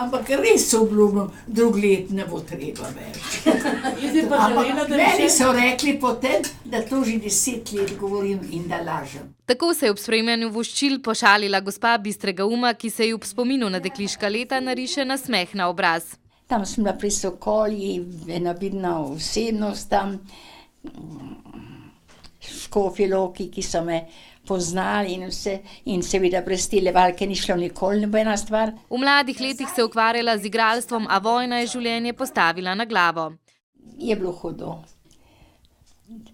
Ampak res obljubim, drug let ne bo treba več. Ampak meni so rekli potem, da to že 10 let govorim in da lažem. Tako se je ob spremljanju voščil pošalila gospa bistrega uma, ki se ji ob spominu na dekliška leta nariše nasmeh na obraz. Tam sem bila pri Sokolji, ena vidna osebnost tam, Škofje Loki, ki so me poznali in vse, in seveda brez te levalke ni šlo nikoli nobena stvar. V mladih letih se je ukvarjala z igralstvom, a vojna je življenje postavila na glavo. Je bilo hudo.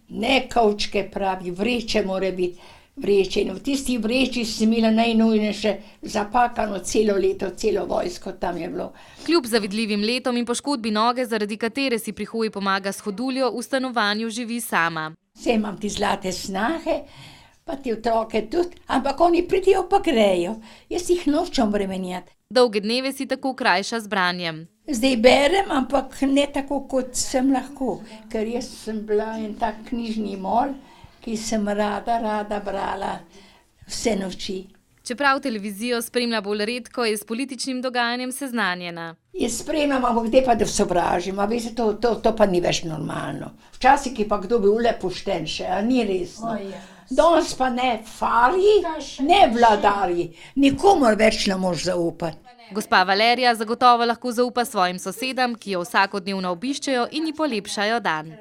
Ne kovčke pravi, vreče mora biti, vreče. In v tisti vreči sem imela najnujnejše zapakano celo leto, celo vojsko tam je bilo. Kljub zavidljivim letom in poškodbi noge, zaradi katere si pri hoji pomaga s hoduljo, v stanovanju živi sama. Vse imam ti zlate snahe, pa ti otroke tudi, ampak oni pridijo pa grejo. Jaz jih nočem bremenjati. Dolge dneve si tako krajša z branjem. Zdaj berem, ampak ne tako, kot sem lahko, ker jaz sem bila en tak knjižni mol, ki sem rada brala vse noči. Čeprav televizijo spremlja bolj redko, je s političnim dogajanjem seznanjena. Jaz spremljam, ampak kdaj pa da sovražim, a veste, to pa ni več normalno. Včasih je pa kdo bil le pošten še, a ni resno. Danes pa ne farji, ne vladarji, nikomor več ne moš zaupati. Gospa Valerija zagotovo lahko zaupa svojim sosedam, ki jo vsakodnevno obiščejo in ji polepšajo dan.